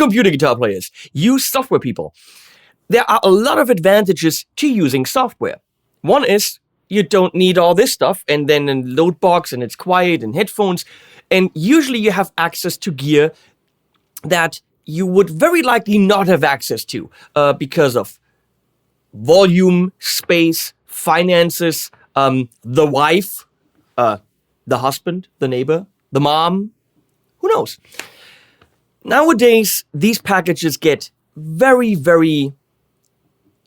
computer guitar players, you software people. There are a lot of advantages to using software. One is you don't need all this stuff and then a load box and it's quiet and headphones. And usually you have access to gear that you would very likely not have access to because of volume, space, finances, the wife, the husband, the neighbor, the mom, who knows? Nowadays, these packages get very, very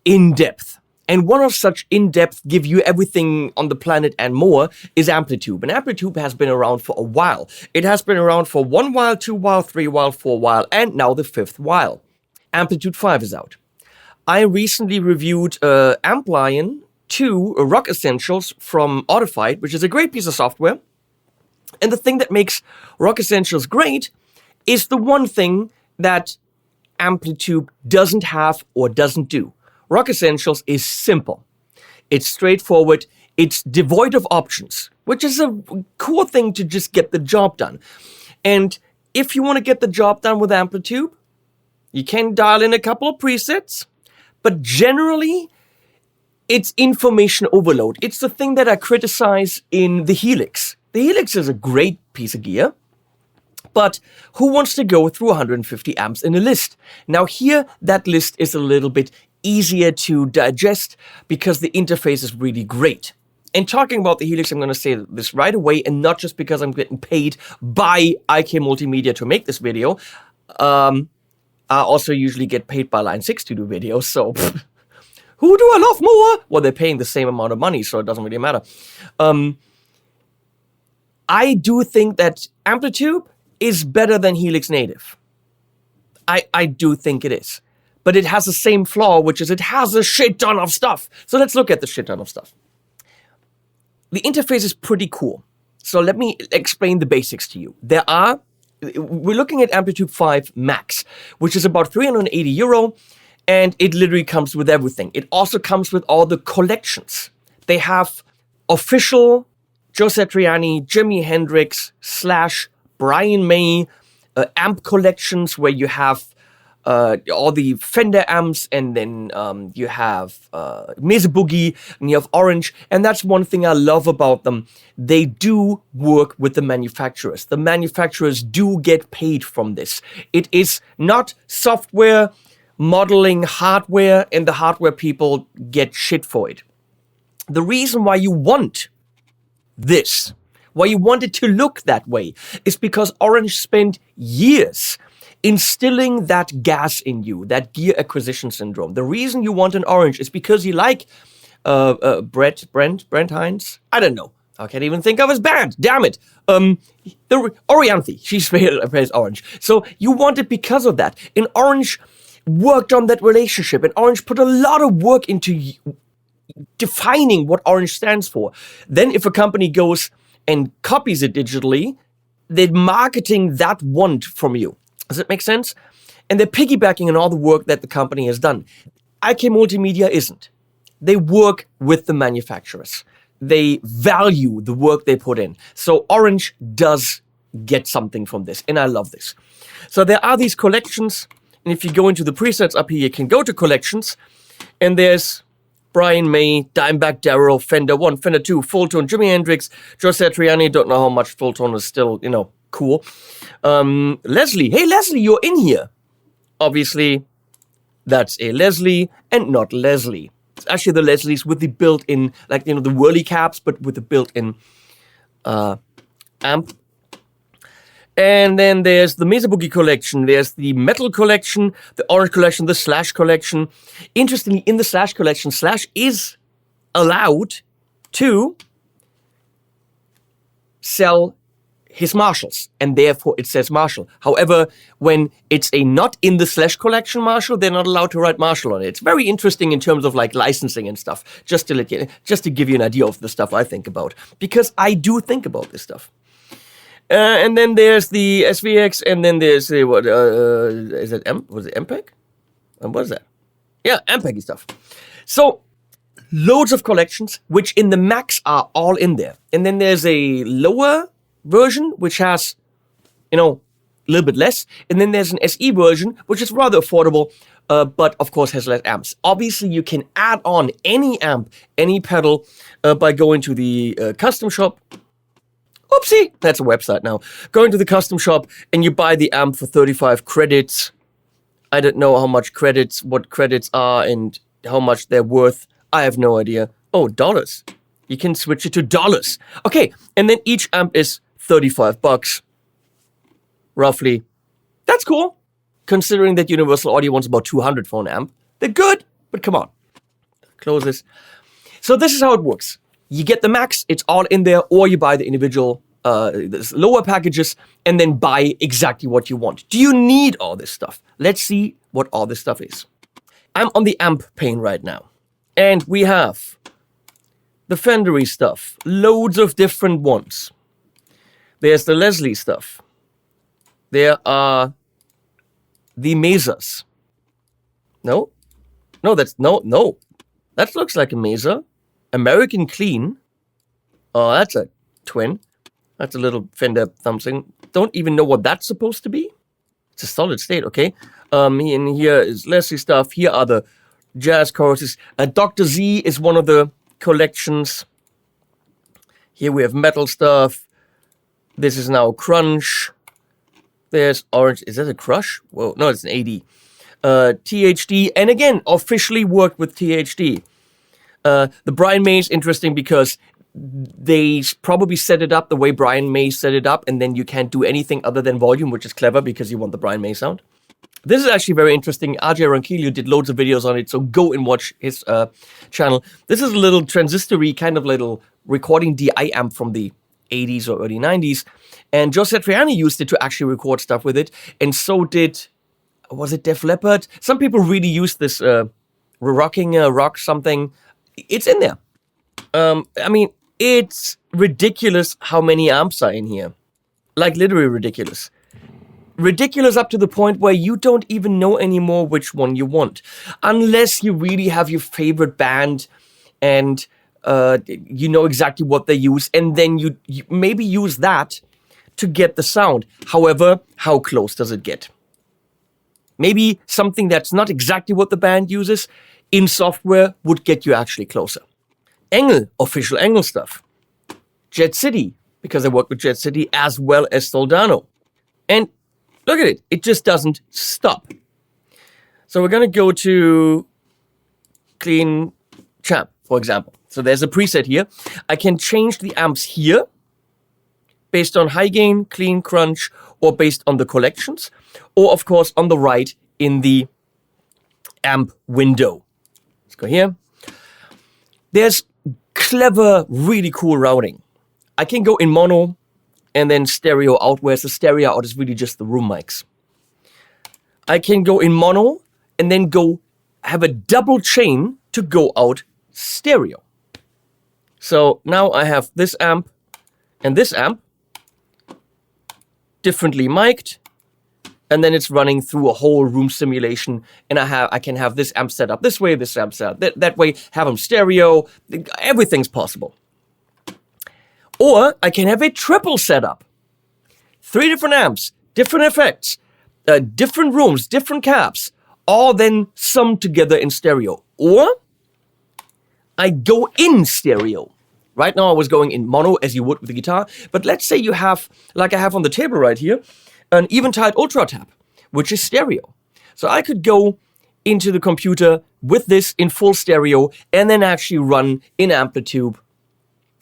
in-depth. And one of such in-depth, give you everything on the planet and more, is Amplitube. And Amplitube has been around for a while. It has been around for 1 while, 2 while, 3 while, 4 while, and now the 5th while. Amplitude 5 is out. I recently reviewed Amplion 2 Rock Essentials from Audified, which is a great piece of software. And the thing that makes Rock Essentials great is the one thing that Amplitube doesn't have or doesn't do. Rock Essentials is simple. It's straightforward. It's devoid of options, which is a cool thing to just get the job done. And if you want to get the job done with Amplitube, you can dial in a couple of presets, but generally, it's information overload. It's the thing that I criticize in the Helix. The Helix is a great piece of gear, but who wants to go through 150 amps in a list? Now here, that list is a little bit easier to digest because the interface is really great. And talking about the Helix, I'm going to say this right away, and not just because I'm getting paid by IK Multimedia to make this video. I also usually get paid by Line 6 to do videos, so who do I love more? Well, they're paying the same amount of money, so it doesn't really matter. I do think that Amplitube is better than Helix Native. I do think it is. But it has the same flaw, which is it has a shit ton of stuff. So let's look at the shit ton of stuff. The interface is pretty cool. So let me explain the basics to you. We're looking at Amplitube 5 Max, which is about €380, and it literally comes with everything. It also comes with all the collections. They have official Joe Satriani, Jimi Hendrix, Slash, Brian May, amp collections where you have all the Fender amps, and then you have Mesa Boogie, and you have Orange, and that's one thing I love about them. They do work with the manufacturers. The manufacturers do get paid from this. It is not software modeling hardware, and the hardware people get shit for it. The reason why you want this, why you want it to look that way, is because Orange spent years instilling that gas in you, that gear acquisition syndrome. The reason you want an Orange is because you like Brent Hines? I don't know. I can't even think of his band. Damn it. The Orianthi. She plays Orange. So you want it because of that. And Orange worked on that relationship. And Orange put a lot of work into defining what Orange stands for. Then if a company goes and copies it digitally, they're marketing that want from you. Does it make sense? And they're piggybacking on all the work that the company has done. IK Multimedia isn't. They work with the manufacturers. They value the work they put in. So Orange does get something from this, and I love this. So there are these collections, and if you go into the presets up here, you can go to collections, and there's Brian May, Dimebag Darrell, Fender 1, Fender 2, Fulltone, Jimi Hendrix, Joe Satriani. Don't know how much Fulltone is still, cool. Leslie. Hey, Leslie, you're in here. Obviously, that's a Leslie and not Leslie. It's actually the Leslies with the built-in, the whirly caps, but with the built-in amp. And then there's the Mesa Boogie collection. There's the Metal collection, the Orange collection, the Slash collection. Interestingly, in the Slash collection, Slash is allowed to sell his Marshalls, and therefore it says Marshall. However, when it's a not in the Slash collection Marshall, they're not allowed to write Marshall on it. It's very interesting in terms of licensing and stuff. Just to give you an idea of the stuff I think about, because I do think about this stuff. And then there's the SVX, and then there's the is it was it MPEG? And what is that? Yeah, MPEG stuff. So loads of collections, which in the Max are all in there. And then there's a lower version, which has, a little bit less. And then there's an SE version, which is rather affordable, but of course has less amps. Obviously, you can add on any amp, any pedal by going to the custom shop. Oopsie, that's a website now. Going to the custom shop and you buy the amp for 35 credits. I don't know how much credits, what credits are and how much they're worth. I have no idea. Oh, dollars. You can switch it to dollars. Okay, and then each amp is 35 bucks. Roughly. That's cool. Considering that Universal Audio wants about 200 for an amp. They're good, but come on. Close this. So this is how it works. You get the Max, it's all in there, or you buy the individual lower packages and then buy exactly what you want. Do you need all this stuff? Let's see what all this stuff is. I'm on the amp pane right now. And we have the Fendery stuff. Loads of different ones. There's the Leslie stuff. There are the Mesas. No? No, that's... No. That looks like a Mesa. American Clean. Oh, that's a twin. That's a little Fender something. Don't even know what that's supposed to be. It's a solid state, okay. And here is Leslie stuff. Here are the jazz choruses. Dr. Z is one of the collections. Here we have metal stuff. This is now Crunch. There's Orange. Is that a Crush? Whoa, no, it's an AD. THD, and again, officially worked with THD. The Brian May is interesting because they probably set it up the way Brian May set it up, and then you can't do anything other than volume, which is clever because you want the Brian May sound. This is actually very interesting. RJ Ronquillo did loads of videos on it, so go and watch his channel. This is a little transistor-y, kind of little recording DI amp from the 80s or early 90s, and Joe Satriani used it to actually record stuff with it, and so did, was it Def Leppard? Some people really use this rocking rock something. It's in there. I mean, it's ridiculous how many amps are in here. Like, literally ridiculous. Ridiculous up to the point where you don't even know anymore which one you want. Unless you really have your favorite band and you know exactly what they use. And then you maybe use that to get the sound. However, how close does it get? Maybe something that's not exactly what the band uses in software would get you actually closer. Engel, official Engel stuff. Jet City, because I work with Jet City as well as Soldano. And look at it, it just doesn't stop. So we're going to go to Clean Champ, for example. So there's a preset here. I can change the amps here based on high gain, clean, crunch, or based on the collections, or of course on the right in the amp window. Let's go here. There's clever, really cool routing. I can go in mono and then stereo out, whereas the stereo out is really just the room mics. I can go in mono and then go have a double chain to go out stereo. So now I have this amp and this amp differently mic'd, and then it's running through a whole room simulation, and I can have this amp set up this way, this amp set up that way, have them stereo, everything's possible. Or I can have a triple setup. 3 different amps, different effects, different rooms, different caps, all then summed together in stereo. Or I go in stereo. Right now I was going in mono as you would with the guitar, but let's say you have, like I have on the table right here, an Eventide Ultra Tap, which is stereo. So I could go into the computer with this in full stereo and then actually run in Amplitube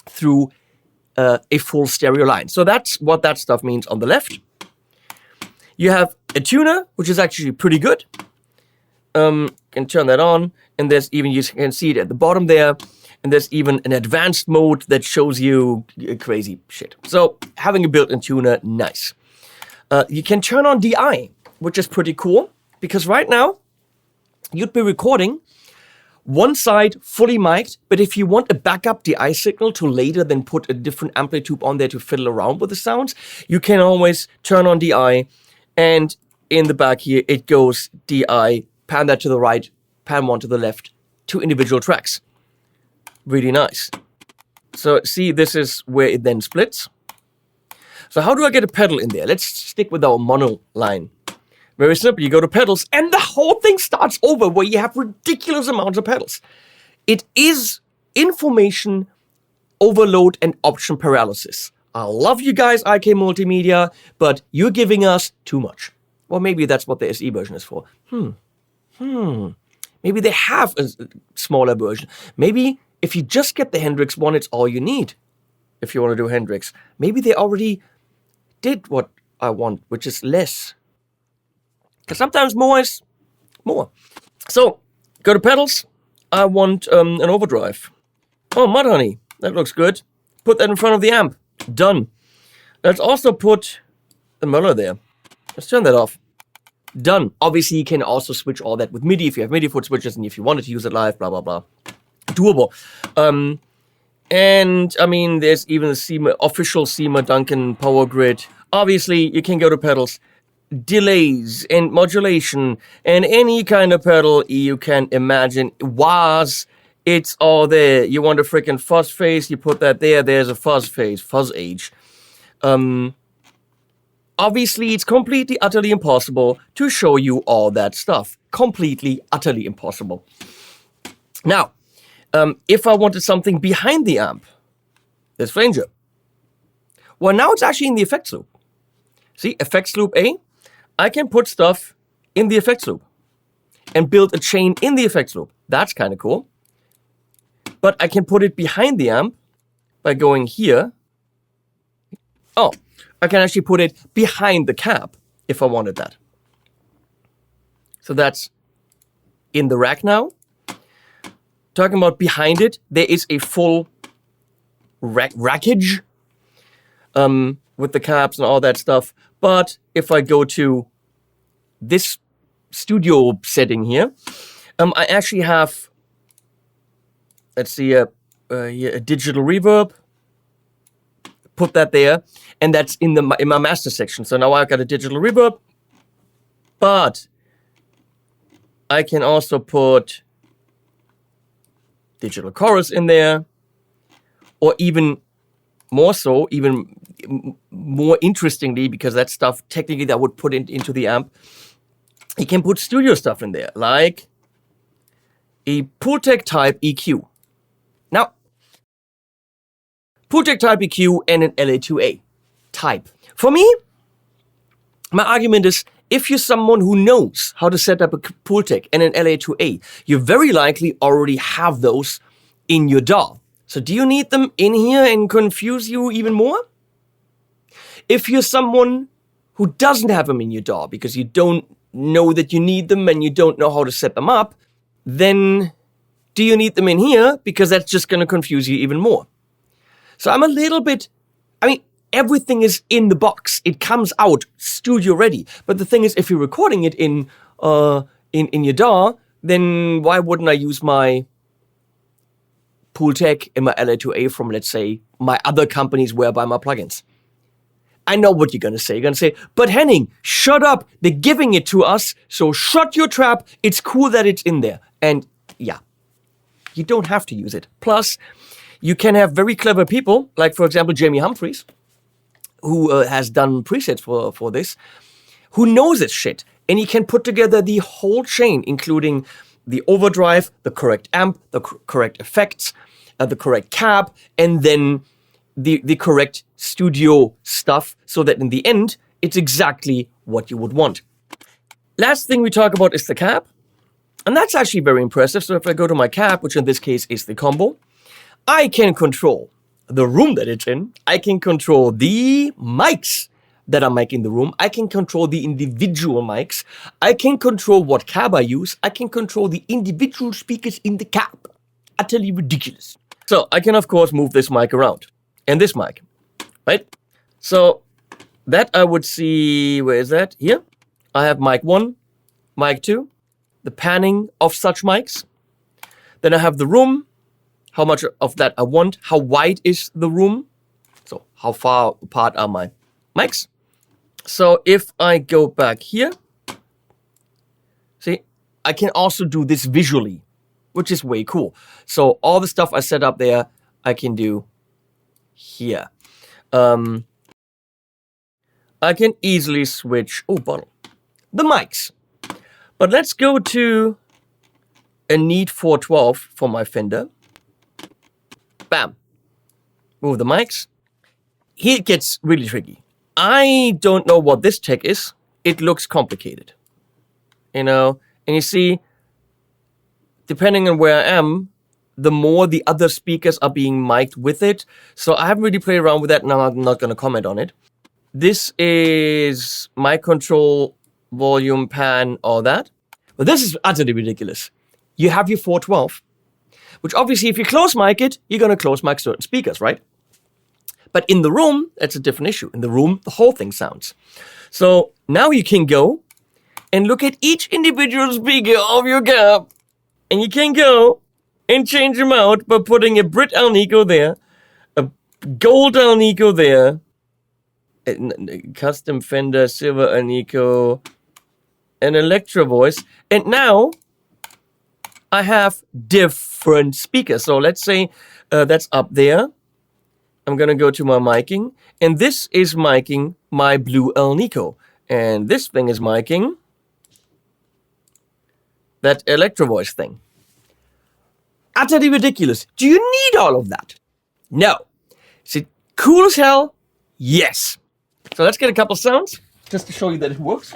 through a full stereo line. So that's what that stuff means on the left. You have a tuner, which is actually pretty good. Can turn that on, and there's even, you can see it at the bottom there, and there's even an advanced mode that shows you crazy shit. So having a built-in tuner, nice. You can turn on DI, which is pretty cool, because right now you'd be recording one side fully mic'd, but if you want a backup DI signal to later then put a different Amplitube on there to fiddle around with the sounds, you can always turn on DI, and in the back here it goes DI, pan that to the right, pan one to the left, 2 individual tracks. Really nice. So see, this is where it then splits. So how do I get a pedal in there? Let's stick with our mono line. Very simple. You go to pedals, and the whole thing starts over where you have ridiculous amounts of pedals. It is information overload and option paralysis. I love you guys, IK Multimedia, but you're giving us too much. Well, maybe that's what the SE version is for. Maybe they have a smaller version. Maybe if you just get the Hendrix one, it's all you need. If you want to do Hendrix. Maybe they already did what I want, which is less. Because sometimes more is more. So, go to pedals. I want an overdrive. Oh, Mudhoney. That looks good. Put that in front of the amp. Done. Let's also put the Muller there. Let's turn that off. Done. Obviously, you can also switch all that with MIDI if you have MIDI foot switches and if you wanted to use it live, blah, blah, blah. Doable. And, I mean, there's even the official Seymour Duncan power grid. Obviously, you can go to pedals. Delays and modulation and any kind of pedal you can imagine. Wahs, it's all there. You want a freaking fuzz phase, you put that there. There's a fuzz phase, fuzz age. Obviously, it's completely, utterly impossible to show you all that stuff. Completely, utterly impossible. Now, if I wanted something behind the amp, there's Flanger. Well, now it's actually in the effects loop. See, effects loop A. I can put stuff in the effects loop and build a chain in the effects loop. That's kind of cool. But I can put it behind the amp by going here. Oh, I can actually put it behind the cab if I wanted that. So that's in the rack now. Talking about behind it, there is a full rackage with the cabs and all that stuff. But if I go to this studio setting here, I actually have, let's see, a digital reverb. Put that there, and that's in my master section. So now I've got a digital reverb, but I can also put digital chorus in there, or even more so, even more interestingly, because that stuff technically that would put into the amp, you can put studio stuff in there, like a Pultec type EQ. Now, Pultec type EQ and an LA2A type. For me, my argument is, if you're someone who knows how to set up a Pultec and an LA2A, you very likely already have those in your DAW. So do you need them in here and confuse you even more? If you're someone who doesn't have them in your DAW because you don't know that you need them and you don't know how to set them up, then do you need them in here? Because that's just going to confuse you even more. So I'm a little bit, everything is in the box. It comes out studio ready. But the thing is, if you're recording it in your DAW, then why wouldn't I use my Pultec and my LA2A from, let's say, my other companies where I buy my plugins? I know what you're going to say. You're going to say, but Henning, shut up. They're giving it to us, so shut your trap. It's cool that it's in there. And yeah, you don't have to use it. Plus, you can have very clever people, like, for example, Jamie Humphries, who has done presets for this, who knows this shit. And he can put together the whole chain, including the overdrive, the correct amp, the correct effects, the correct cab, and then the correct studio stuff, so that in the end, it's exactly what you would want. Last thing we talk about is the cab. And that's actually very impressive. So if I go to my cab, which in this case is the combo, I can control the room that it's in. I can control the mics that are miking the room. I can control the individual mics. I can control what cab I use. I can control the individual speakers in the cab. Utterly ridiculous. So I can, of course, move this mic around. And this mic, right? So that I would see, where is that? Here. I have mic 1, mic 2, the panning of such mics. Then I have the room, how much of that I want, how wide is the room, so how far apart are my mics. So if I go back here, see, I can also do this visually, which is way cool. So all the stuff I set up there, I can do here. I can easily switch, bottle, the mics. But let's go to a Need 412 for my Fender. Bam. Move the mics. Here it gets really tricky. I don't know what this tech is. It looks complicated. You know, and you see, depending on where I am, the more the other speakers are being mic'd with it. So I haven't really played around with that, and I'm not going to comment on it. This is mic control, volume, pan, all that. But this is utterly ridiculous. You have your 412, which obviously if you close mic it, you're going to close mic certain speakers, right? But in the room, that's a different issue. In the room, the whole thing sounds. So now you can go and look at each individual speaker of your cab. And you can go and change them out by putting a Brit Alnico there, a Gold Alnico there, a custom Fender Silver Alnico, an Electro voice. And now I have different speakers. So let's say that's up there. I'm going to go to my miking. And this is miking my Blue Alnico. And this thing is miking that Electro voice thing. Utterly ridiculous. Do you need all of that? No. Is it cool as hell? Yes. So let's get a couple sounds, just to show you that it works.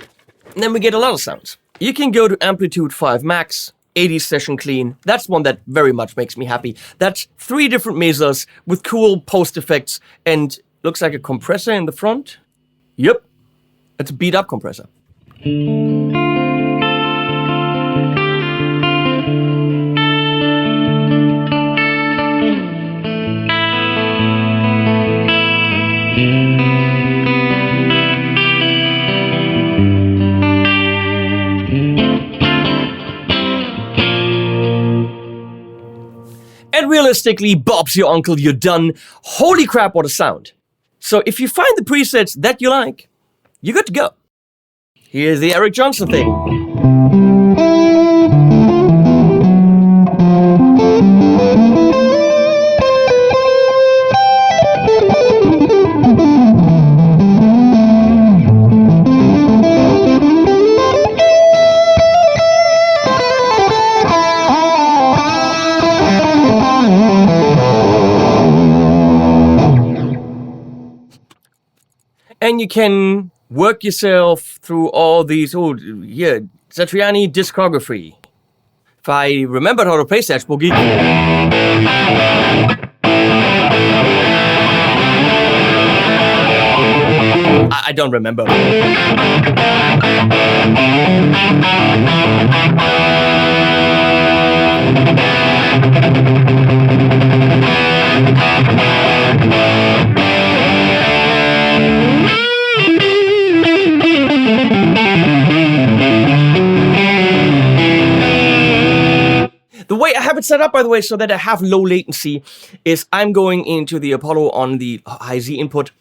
And then we get a lot of sounds. You can go to Amplitude 5 Max, 80 session clean. That's one that very much makes me happy. That's 3 different mesas with cool post effects and looks like a compressor in the front. Yep. It's a beat up compressor. And realistically, Bob's your uncle, you're done. Holy crap, what a sound. So if you find the presets that you like, you're good to go. Here's the Eric Johnson thing. And you can work yourself through all these, Satriani discography. If I remembered how to play Satch Boogie. I don't remember. The way I have it set up, by the way, so that I have low latency, is I'm going into the Apollo on the high Z input,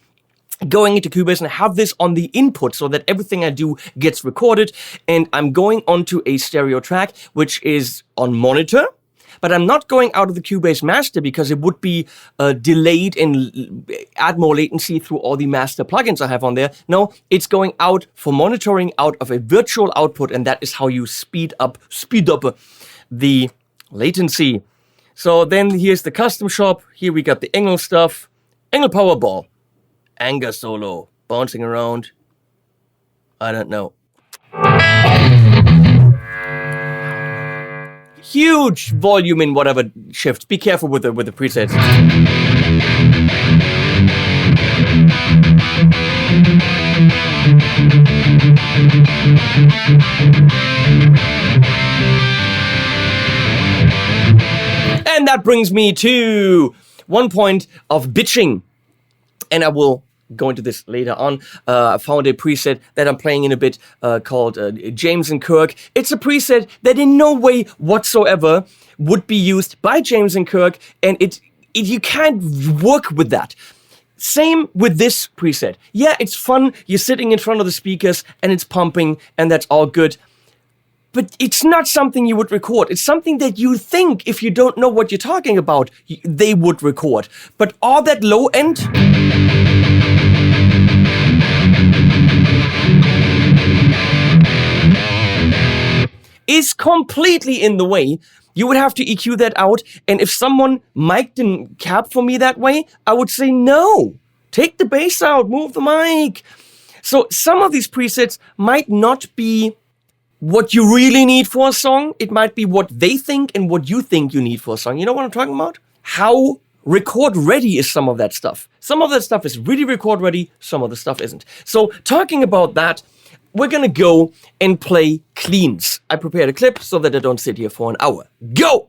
going into Cubase, and I have this on the input so that everything I do gets recorded, and I'm going onto a stereo track, which is on monitor, but I'm not going out of the Cubase master because it would be delayed and add more latency through all the master plugins I have on there. No, it's going out for monitoring out of a virtual output, and that is how you speed up the latency. So then here's the custom shop. Here we got the Engel stuff. Engel Powerball. Anger solo. Bouncing around. I don't know. Huge volume in whatever shift. Be careful with the presets. And that brings me to one point of bitching. And I will go into this later on. I found a preset that I'm playing in a bit called James and Kirk. It's a preset that in no way whatsoever would be used by James and Kirk. And you can't work with that. Same with this preset. Yeah, it's fun. You're sitting in front of the speakers and it's pumping and that's all good. But it's not something you would record. It's something that you think, if you don't know what you're talking about, they would record. But all that low end... is completely in the way, you would have to EQ that out. And if someone mic'd and capped for me that way, I would say no. Take the bass out, move the mic. So some of these presets might not be what you really need for a song. It might be what they think and what you think you need for a song. You know what I'm talking about? How record ready is some of that stuff. Some of that stuff is really record ready, some of the stuff isn't. So talking about that, we're gonna go and play cleans. I prepared a clip so that I don't sit here for an hour. Go!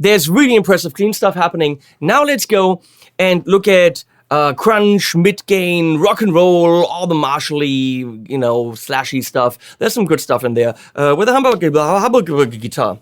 there's really impressive clean stuff happening. Now let's go and look at crunch, mid-gain, rock and roll, all the Marshall-y, slashy stuff. There's some good stuff in there with a humbucker guitar.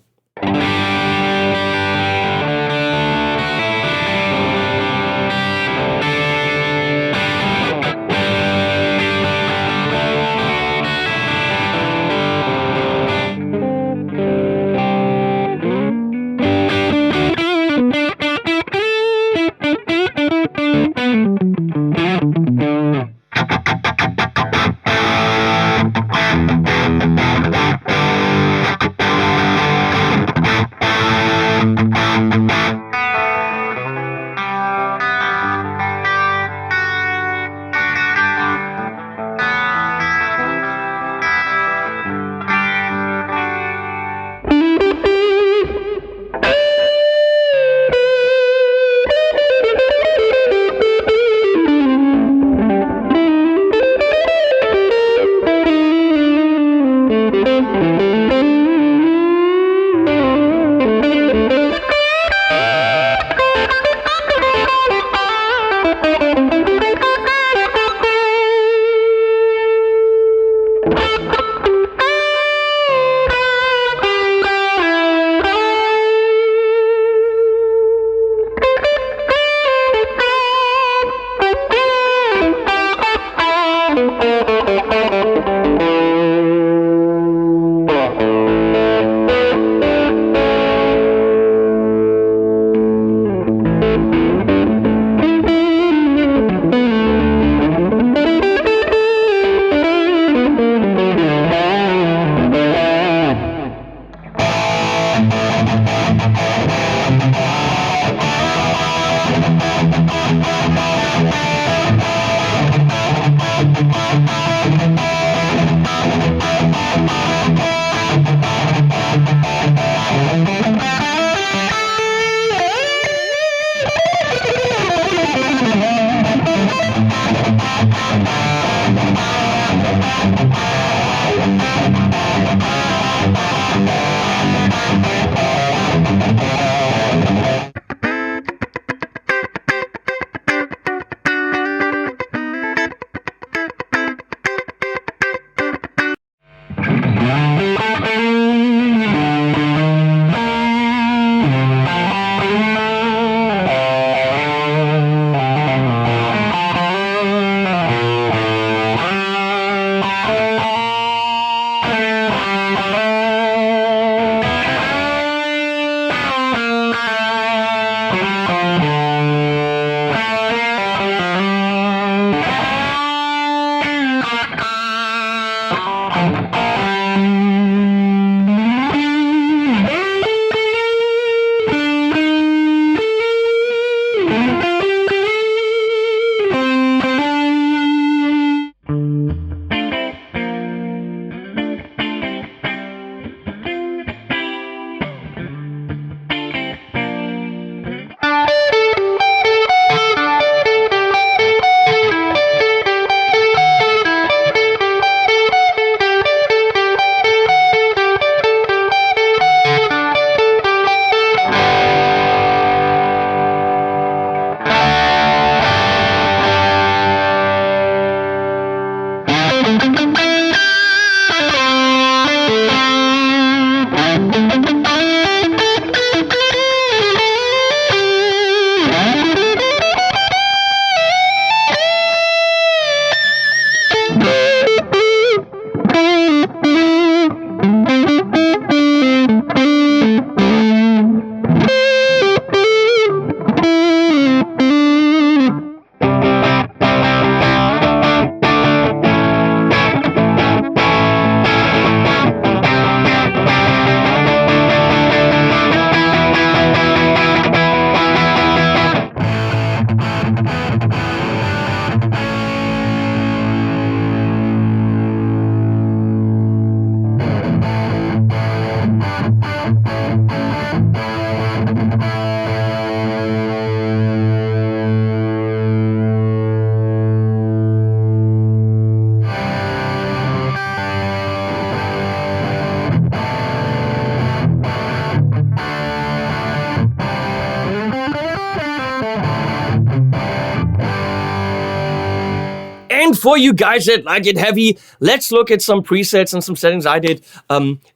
And for you guys that like it heavy, let's look at some presets and some settings I did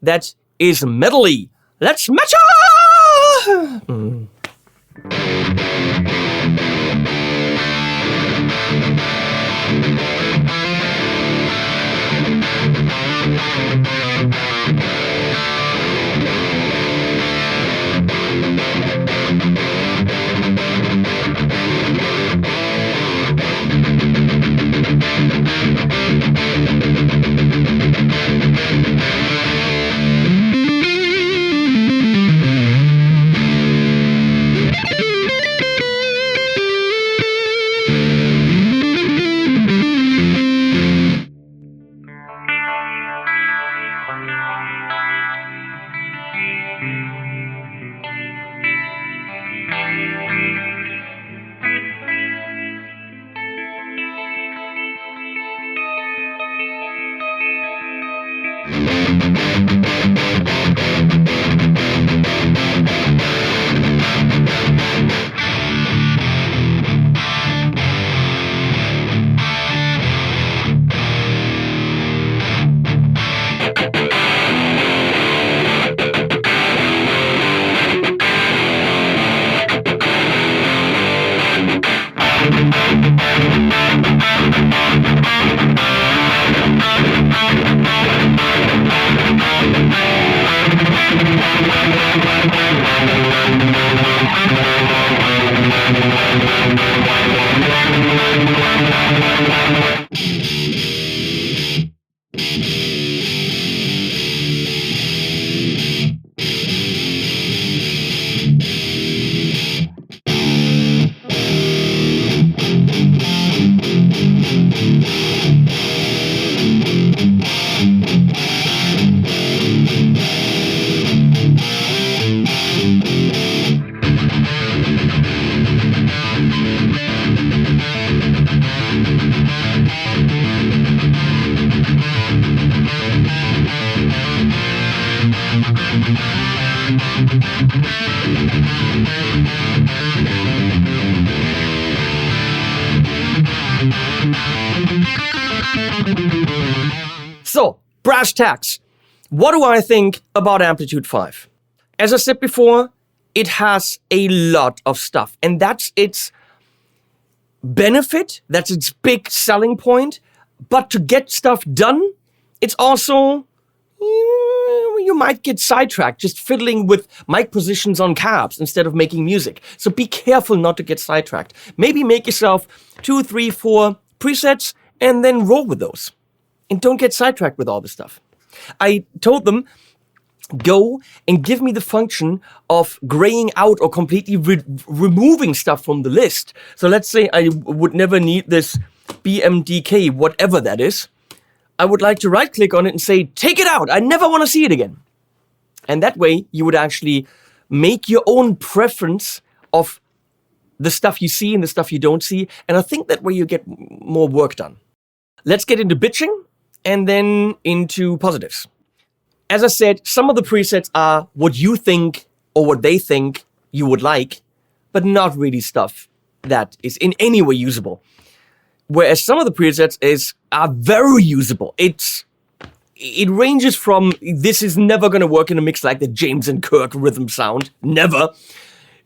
that is metally. Let's matcha! So, brass tacks. What do I think about Amplitude 5? As I said before, it has a lot of stuff, and that's its benefit, that's its big selling point. But to get stuff done, it's also, you might get sidetracked just fiddling with mic positions on cabs instead of making music. So be careful not to get sidetracked. Maybe make yourself 2, 3, 4 presets and then roll with those. And don't get sidetracked with all this stuff. I told them, go and give me the function of graying out or completely removing stuff from the list. So let's say I would never need this BMDK, whatever that is. I would like to right click on it and say, take it out. I never want to see it again. And that way you would actually make your own preference of the stuff you see and the stuff you don't see. And I think that way you get more work done. Let's get into bitching and then into positives. As I said, some of the presets are what you think or what they think you would like, but not really stuff that is in any way usable. Whereas some of the presets are very usable. It ranges from, this is never going to work in a mix like the James and Kirk rhythm sound, never,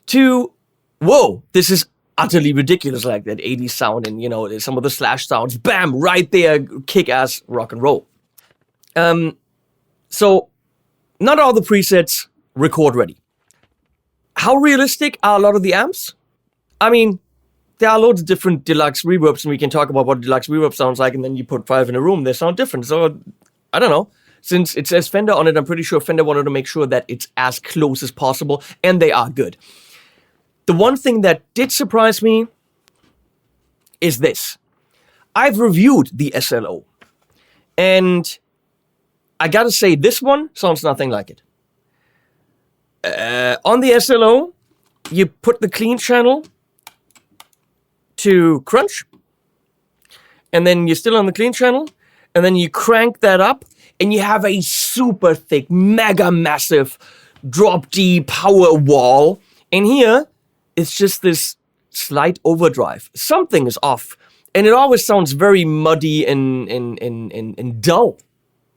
to, whoa, this is utterly ridiculous, like that 80s sound and, some of the slash sounds, bam, right there, kick-ass rock and roll. So, not all the presets record ready. How realistic are a lot of the amps? I mean, there are loads of different deluxe reverbs, and we can talk about what deluxe reverb sounds like, and then you put 5 in a room, they sound different. So, I don't know. Since it says Fender on it, I'm pretty sure Fender wanted to make sure that it's as close as possible, and they are good. The one thing that did surprise me is this. I've reviewed the SLO, and I gotta say, this one sounds nothing like it. On the SLO, you put the clean channel to crunch, and then you're still on the clean channel, and then you crank that up, and you have a super thick, mega massive drop D power wall. And here, it's just this slight overdrive. Something is off. And it always sounds very muddy and dull.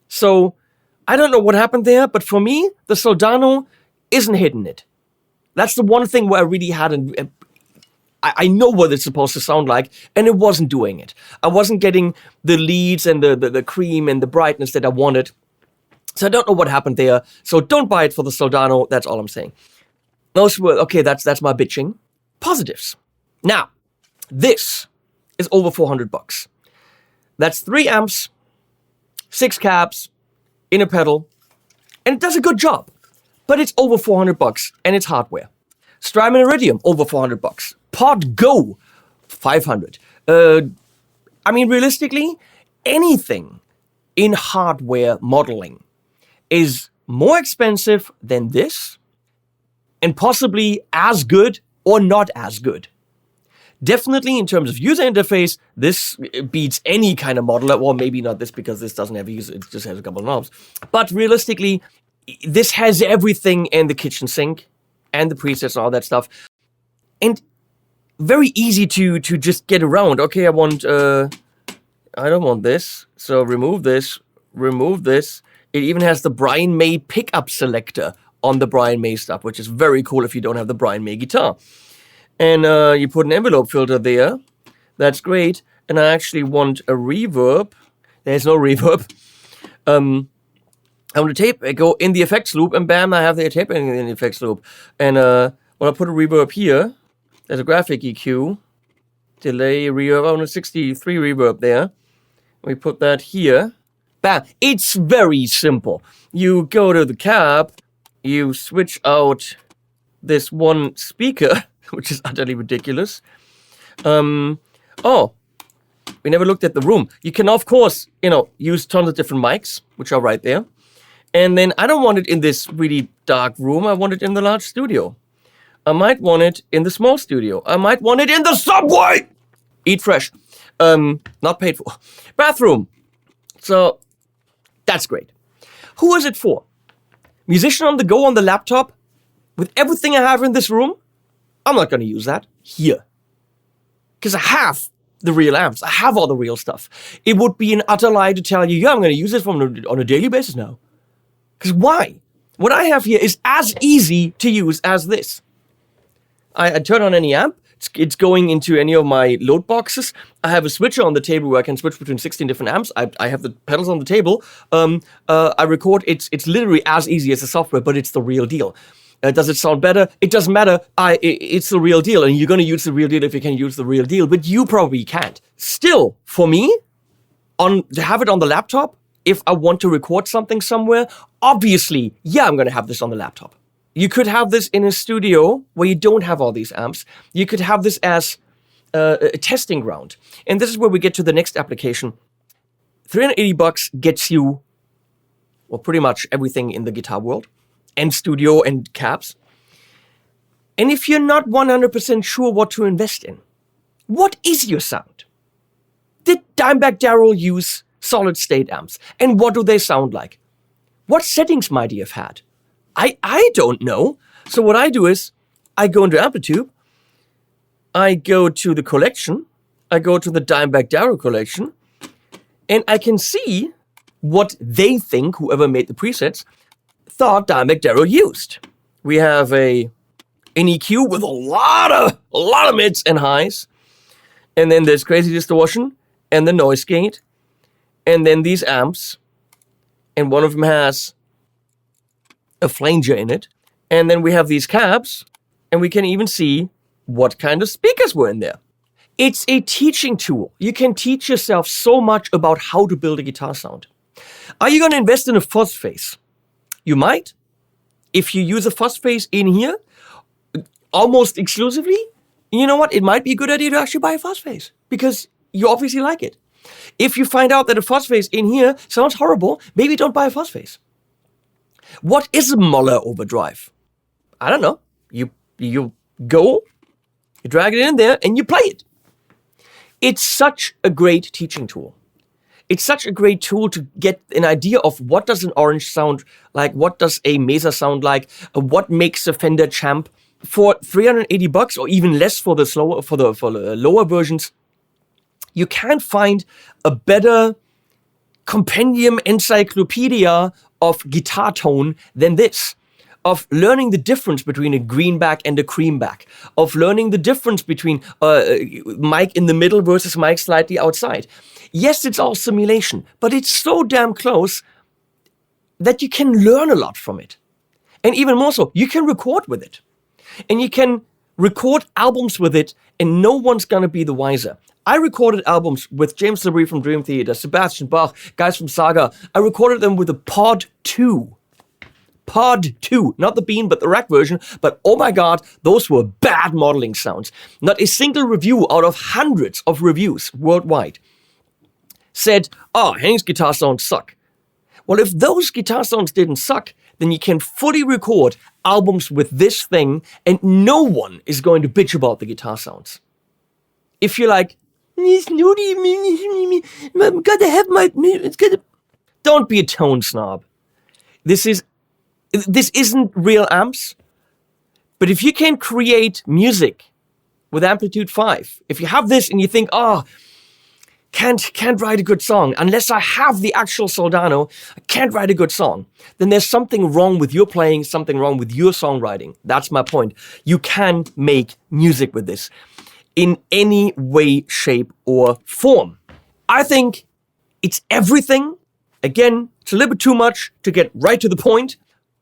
So I don't know what happened there, but for me, the Soldano isn't hitting it. That's the one thing where I really had I know what it's supposed to sound like, and it wasn't doing it. I wasn't getting the leads and the cream and the brightness that I wanted. So I don't know what happened there. So don't buy it for the Soldano. That's all I'm saying. Okay, that's my bitching. Positives. Now, this is over $400. That's 3 amps, 6 cabs, in a pedal, and it does a good job. But it's over $400, and it's hardware. Strymon Iridium, over $400. Pod Go, $500. I mean, realistically, anything in hardware modeling is more expensive than this, and possibly as good or not as good. Definitely in terms of user interface, this beats any kind of modeler. Well, maybe not this because this doesn't have user, it just has a couple of knobs. But realistically, this has everything and the kitchen sink and the presets and all that stuff. And very easy to just get around. Okay, I don't want this. So remove this. It even has the Brian May pickup selector on the Brian May stuff, which is very cool if you don't have the Brian May guitar. And you put an envelope filter there. That's great. And I actually want a reverb. There's no reverb. I want a tape. I go in the effects loop, and bam, I have the tape in the effects loop. And when I put a reverb here, there's a graphic EQ. Delay, reverb. I want a 63 reverb there. We put that here. Bam. It's very simple. You go to the cab. You switch out this one speaker, which is utterly ridiculous. Oh, we never looked at the room. You can, of course, use tons of different mics, which are right there. And then I don't want it in this really dark room. I want it in the large studio. I might want it in the small studio. I might want it in the subway. Eat fresh. Not paid for. Bathroom. So that's great. Who is it for? Musician on the go on the laptop? With everything I have in this room? I'm not going to use that here. Because I have the real amps. I have all the real stuff. It would be an utter lie to tell you, yeah, I'm going to use it on a daily basis now. Because why? What I have here is as easy to use as this. I turn on any amp. It's going into any of my load boxes. I have a switcher on the table where I can switch between 16 different amps. I have the pedals on the table. I record. It's literally as easy as the software, but it's the real deal. Does it sound better? It doesn't matter. It's the real deal, and you're going to use the real deal if you can use the real deal, but you probably can't. Still, for me, to have it on the laptop, if I want to record something somewhere, obviously, yeah, I'm going to have this on the laptop. You could have this in a studio where you don't have all these amps. You could have this as a testing ground. And this is where we get to the next application. $380 gets you, well, pretty much everything in the guitar world, and studio and cabs. And if you're not 100% sure what to invest in, what is your sound? Did Dimebag Darrell use solid state amps? And what do they sound like? What settings might he have had? I don't know. So what I do is I go into Amplitube, I go to the collection, I go to the Dimebag Darrell collection, and I can see what they think, whoever made the presets, thought Dimebag Darrell used. We have an EQ with a lot of mids and highs, and then there's crazy distortion and the noise gate, and then these amps, and one of them has a flanger in it, and then we have these cabs, and we can even see what kind of speakers were in there. It's a teaching tool. You can teach yourself so much about how to build a guitar sound. Are you going to invest in a fuzz face? You might. If you use a fuzz face in here, almost exclusively, you know what? It might be a good idea to actually buy a fuzz face, because you obviously like it. If you find out that a fuzz face in here sounds horrible, maybe don't buy a fuzz face. What is a Muller overdrive? I don't know. You go, you drag it in there, and you play it. It's such a great teaching tool. It's such a great tool to get an idea of what does an orange sound like, what does a Mesa sound like, what makes a Fender Champ. For $380 or even less for the lower versions, You can't find a better compendium encyclopedia of guitar tone than this. Of learning the difference between a greenback and a creamback, of learning the difference between mic in the middle versus mic slightly outside. Yes, it's all simulation, but it's so damn close that you can learn a lot from it. And even more so, you can record with it. And you can record albums with it, and no one's gonna be the wiser. I recorded albums with James LaBrie from Dream Theater, Sebastian Bach, guys from Saga. I recorded them with a Pod 2. Pod 2, not the Bean, but the rack version. But oh my God, those were bad modeling sounds. Not a single review out of hundreds of reviews worldwide said, oh, Henning's guitar sounds suck. Well, if those guitar sounds didn't suck, then you can fully record albums with this thing and no one is going to bitch about the guitar sounds. If you're like, I'm gonna have my, don't be a tone snob. This isn't real amps, but if you can create music with Amplitude 5, if you have this and you think, oh, can't write a good song, unless I have the actual Soldano, I can't write a good song, then there's something wrong with your playing, something wrong with your songwriting. That's my point. You can make music with this in any way, shape, or form. I think it's everything. Again, it's a little bit too much to get right to the point.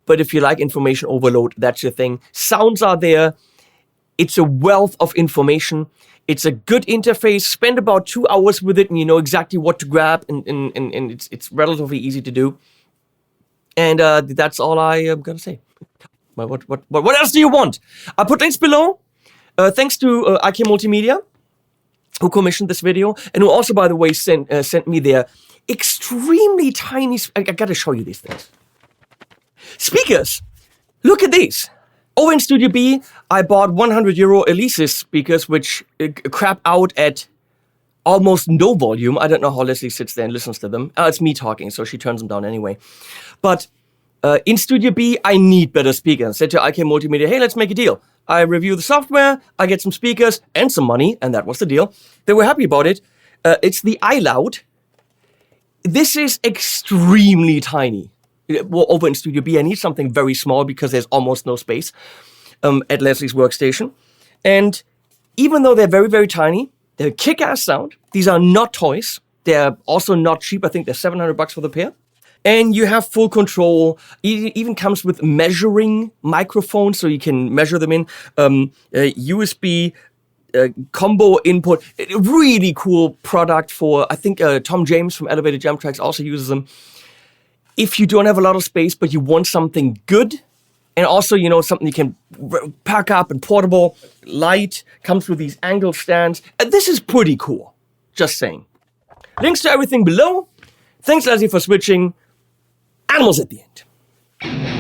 But if you like information overload, that's your thing. Sounds are there. It's a wealth of information. It's a good interface. Spend about 2 hours with it and you know exactly what to grab. And it's relatively easy to do. And that's all I am going to say. What else do you want? I put links below. Thanks to IK Multimedia, who commissioned this video. And who also, by the way, sent me their extremely tiny... I got to show you these things. Speakers, look at these. Over in Studio B, I bought €100 Alesis speakers, which crap out at almost no volume. I don't know how Leslie sits there and listens to them. It's me talking, so she turns them down anyway. But in Studio B, I need better speakers. I said to IK Multimedia, hey, let's make a deal. I review the software, I get some speakers and some money, and that was the deal. They were happy about it. It's the iLoud. This is extremely tiny. Over in Studio B, I need something very small because there's almost no space at Leslie's workstation. And even though they're very, very tiny, they're a kick-ass sound. These are not toys. They're also not cheap. I think they're $700 for the pair. And you have full control. It even comes with measuring microphones, so you can measure them in. USB combo input. A really cool product for, I think Tom James from Elevated Jam Tracks also uses them. If you don't have a lot of space, but you want something good, and also, you know, something you can pack up and portable, light, comes with these angle stands. This is pretty cool. Just saying. Links to everything below. Thanks, Leslie, for switching. Animals at the end.